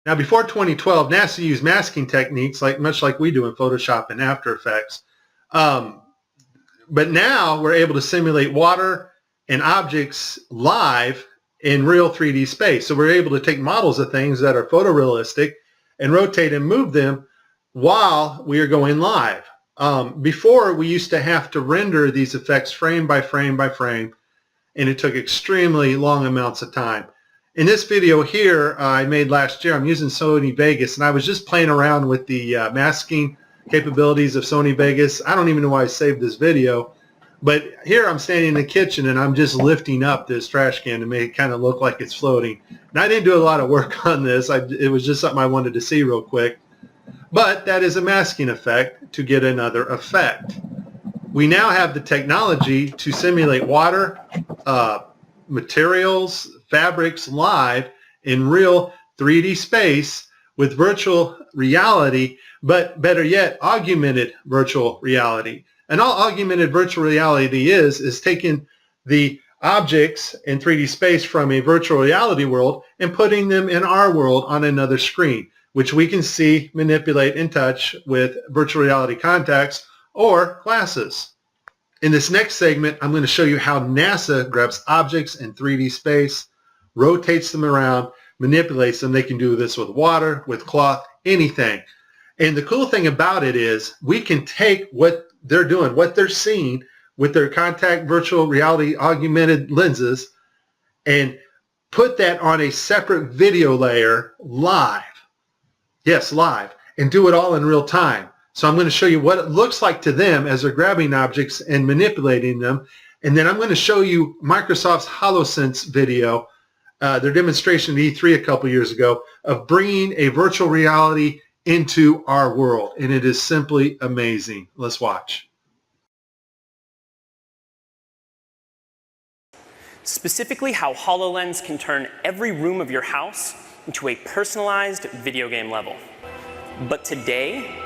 Now, before 2012, NASA used masking techniques much like we do in Photoshop and After Effects. But now we're able to simulate water and objects live in real 3D space. So we're able to take models of things that are photorealistic and rotate and move them while we are going live. Before, we used to have to render these effects frame by frame by frame, and it took extremely long amounts of time. In this video here I made last year, I'm using Sony Vegas, and I was just playing around with the masking capabilities of Sony Vegas. I don't even know why I saved this video, but here I'm standing in the kitchen and I'm just lifting up this trash can to make it kind of look like it's floating. And I didn't do a lot of work on this. It was just something I wanted to see real quick. But that is a masking effect to get another effect. We now have the technology to simulate water, materials, fabrics live in real 3D space with virtual reality, but better yet, augmented virtual reality. And all augmented virtual reality is taking the objects in 3D space from a virtual reality world and putting them in our world on another screen, which we can see, manipulate, and touch with virtual reality contacts or glasses. In this next segment, I'm going to show you how NASA grabs objects in 3D space, rotates them around, manipulates them. They can do this with water, with cloth, anything. And the cool thing about it is we can take what they're doing, what they're seeing with their contact virtual reality augmented lenses, and put that on a separate video layer live. Yes, live, and do it all in real time. So I'm going to show you what it looks like to them as they're grabbing objects and manipulating them. And then I'm going to show you Microsoft's HoloSense video, their demonstration at E3 a couple years ago, of bringing a virtual reality into our world. And it is simply amazing. Let's watch. Specifically, how HoloLens can turn every room of your house into a personalized video game level. But today,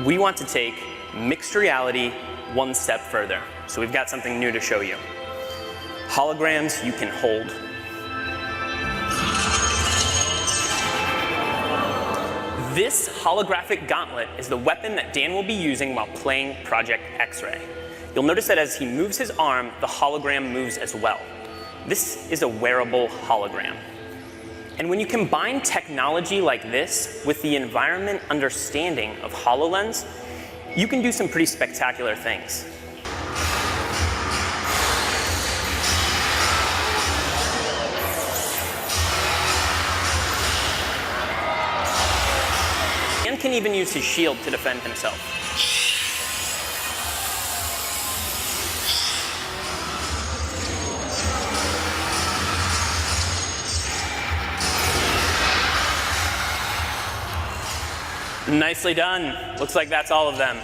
we want to take mixed reality one step further. So we've got something new to show you. Holograms you can hold. This holographic gauntlet is the weapon that Dan will be using while playing Project X-Ray. You'll notice that as he moves his arm, the hologram moves as well. This is a wearable hologram. And when you combine technology like this with the environment understanding of HoloLens, you can do some pretty spectacular things. Dan can even use his shield to defend himself. Nicely done. Looks like that's all of them.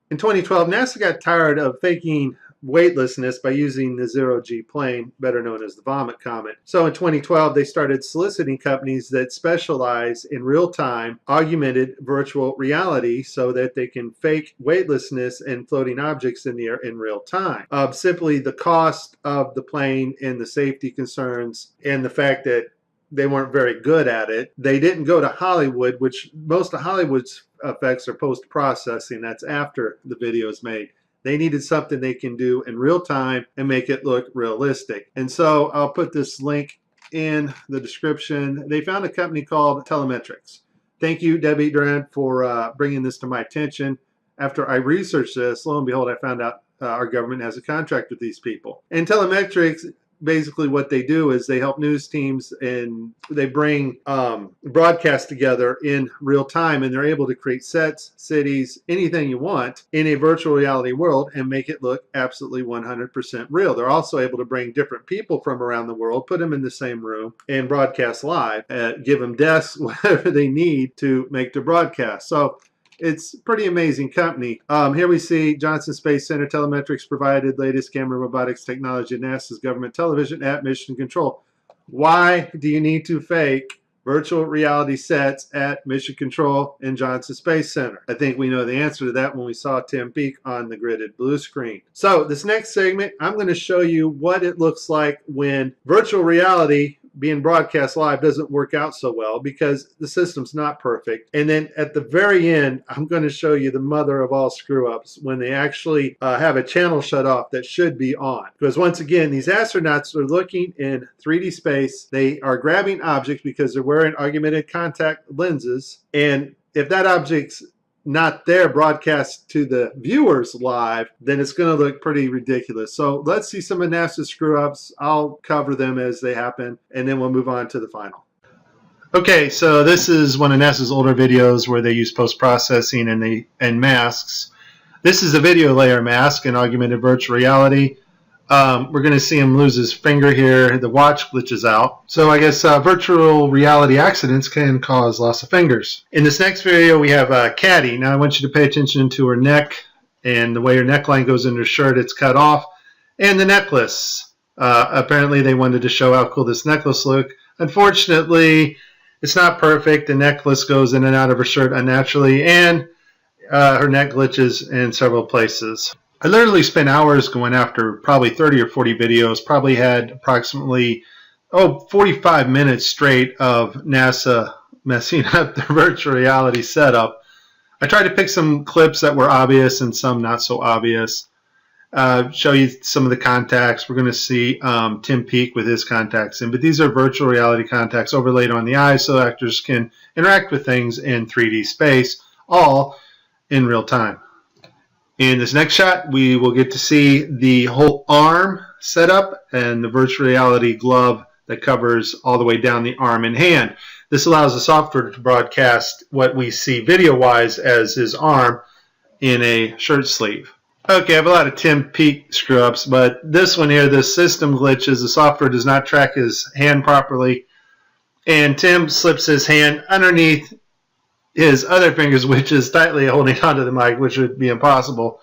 In 2012, NASA got tired of faking weightlessness by using the zero-G plane, better known as the Vomit Comet. So in 2012, they started soliciting companies that specialize in real-time augmented virtual reality so that they can fake weightlessness and floating objects in the air in real time. Simply the cost of the plane and the safety concerns and the fact that they weren't very good at it. They didn't go to Hollywood, which most of Hollywood's effects are post-processing. That's after the video is made. They needed something they can do in real time and make it look realistic. And so I'll put this link in the description. They found a company called Telemetrics. Thank you, Debbie Durant, for bringing this to my attention. After I researched this, lo and behold, I found out our government has a contract with these people. And Telemetrics, basically what they do is they help news teams and they bring broadcasts together in real time, and they're able to create sets, cities, anything you want in a virtual reality world and make it look absolutely 100% real. They're also able to bring different people from around the world, put them in the same room and broadcast live, give them desks, whatever they need to make the broadcast. So it's a pretty amazing company. Here we see Johnson Space Center. Telemetrics provided latest camera robotics technology at NASA's government television at Mission Control. Why do you need to fake virtual reality sets at Mission Control and Johnson Space Center? I think we know the answer to that when we saw Tim Peake on the gridded blue screen. So this next segment, I'm going to show you what it looks like when virtual reality being broadcast live doesn't work out so well because the system's not perfect. And then at the very end, I'm going to show you the mother of all screw-ups when they actually have a channel shut off that should be on. Because once again, these astronauts are looking in 3D space. They are grabbing objects because they're wearing augmented contact lenses. And if that object's not there broadcast to the viewers live, then it's going to look pretty ridiculous. So let's see some of NASA's screw-ups. I'll cover them as they happen, and then we'll move on to the final. Okay, so this is one of NASA's older videos where they use post-processing and masks. This is a video layer mask in augmented virtual reality. We're going to see him lose his finger here. The watch glitches out. So I guess virtual reality accidents can cause loss of fingers. In this next video, we have Caddy. Now I want you to pay attention to her neck and the way her neckline goes in her shirt. It's cut off. And the necklace. Apparently they wanted to show how cool this necklace looked. Unfortunately, it's not perfect. The necklace goes in and out of her shirt unnaturally. And her neck glitches in several places. I literally spent hours going after probably 30 or 40 videos, probably had approximately 45 minutes straight of NASA messing up the virtual reality setup. I tried to pick some clips that were obvious and some not so obvious. Show you some of the contacts. We're going to see Tim Peake with his contacts in, but these are virtual reality contacts overlaid on the eyes so actors can interact with things in 3D space, all in real time. In this next shot, we will get to see the whole arm setup and the virtual reality glove that covers all the way down the arm and hand. This allows the software to broadcast what we see video-wise as his arm in a shirt sleeve. Okay, I have a lot of Tim Peake screw-ups, but this one here, the system glitches. The software does not track his hand properly, and Tim slips his hand underneath his other fingers, which is tightly holding onto the mic, which would be impossible.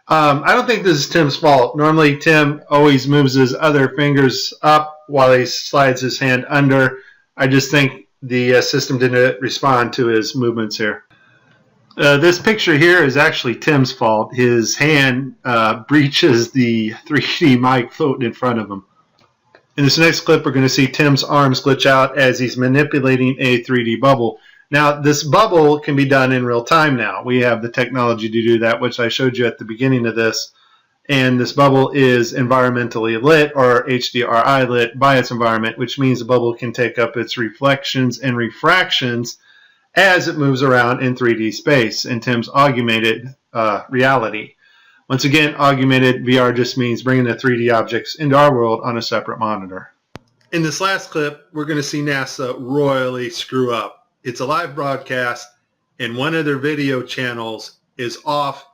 I don't think this is Tim's fault. Normally, Tim always moves his other fingers up while he slides his hand under. I just think the system didn't respond to his movements here. This picture here is actually Tim's fault. His hand breaches the 3D mic floating in front of him. In this next clip, we're going to see Tim's arms glitch out as he's manipulating a 3D bubble. Now, this bubble can be done in real time now. We have the technology to do that, which I showed you at the beginning of this. And this bubble is environmentally lit, or HDRI lit, by its environment, which means the bubble can take up its reflections and refractions as it moves around in 3D space in Tim's augmented reality. Once again, augmented VR just means bringing the 3D objects into our world on a separate monitor. In this last clip, we're going to see NASA royally screw up. It's a live broadcast, and one of their video channels is off,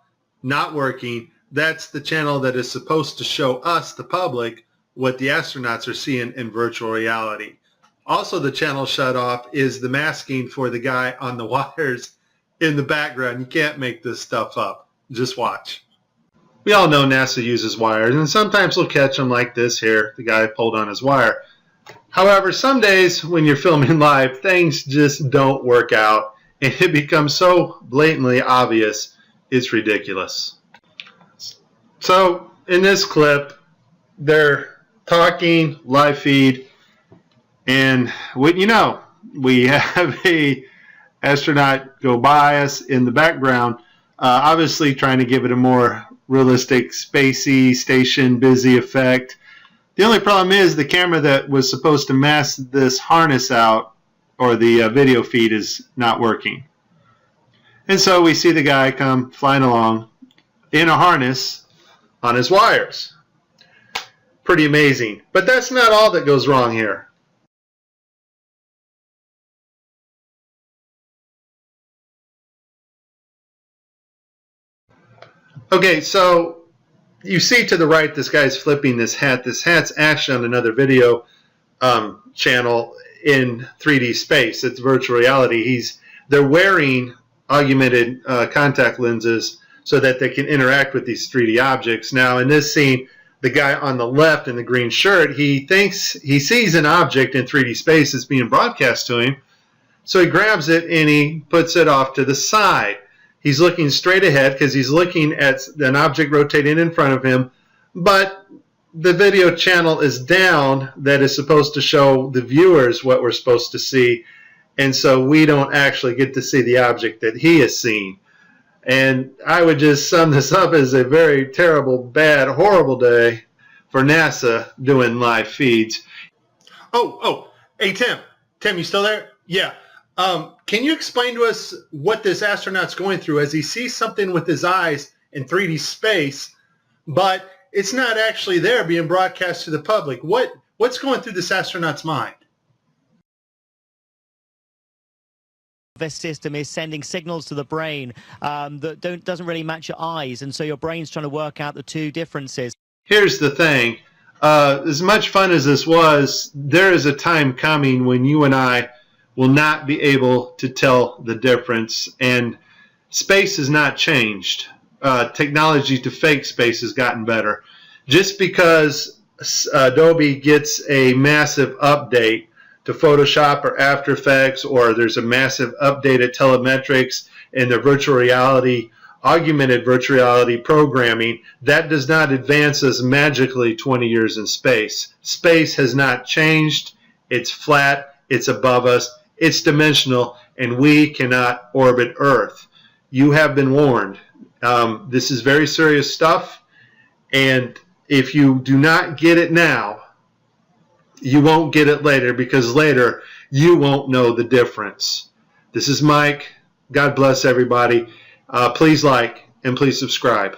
not working. That's the channel that is supposed to show us, the public, what the astronauts are seeing in virtual reality. Also, the channel shut off is the masking for the guy on the wires in the background. You can't make this stuff up. Just watch. We all know NASA uses wires, and sometimes we'll catch them like this here. The guy pulled on his wire. However, some days when you're filming live, things just don't work out, and it becomes so blatantly obvious, it's ridiculous. So, in this clip, they're talking, live feed, and what you know, we have a astronaut go by us in the background, obviously trying to give it a more realistic, spacey, station busy effect. The only problem is the camera that was supposed to mask this harness out, or the video feed, is not working. And so we see the guy come flying along in a harness on his wires. Pretty amazing. But that's not all that goes wrong here. Okay, so you see to the right, this guy's flipping this hat. This hat's actually on another video channel in 3D space. It's virtual reality. They're wearing augmented contact lenses so that they can interact with these 3D objects. Now, in this scene, the guy on the left in the green shirt, he thinks he sees an object in 3D space that's being broadcast to him. So he grabs it and he puts it off to the side. He's looking straight ahead because he's looking at an object rotating in front of him, but the video channel is down that is supposed to show the viewers what we're supposed to see, and so we don't actually get to see the object that he has seen. And I would just sum this up as a very terrible, bad, horrible day for NASA doing live feeds. Hey, Tim. Tim, you still there? Yeah. Can you explain to us what this astronaut's going through as he sees something with his eyes in 3D space, but it's not actually there being broadcast to the public? What's going through this astronaut's mind? This system is sending signals to the brain that doesn't really match your eyes, and so your brain's trying to work out the two differences. Here's the thing. As much fun as this was, there is a time coming when you and I will not be able to tell the difference, and space has not changed. Technology to fake space has gotten better. Just because Adobe gets a massive update to Photoshop or After Effects, or there's a massive update at telemetrics and the virtual reality, augmented virtual reality programming, that does not advance us magically 20 years in space. Space has not changed. It's flat. It's above us. It's dimensional, and we cannot orbit Earth. You have been warned. This is very serious stuff, and if you do not get it now, you won't get it later, because later you won't know the difference. This is Mike. God bless everybody. Please like and please subscribe.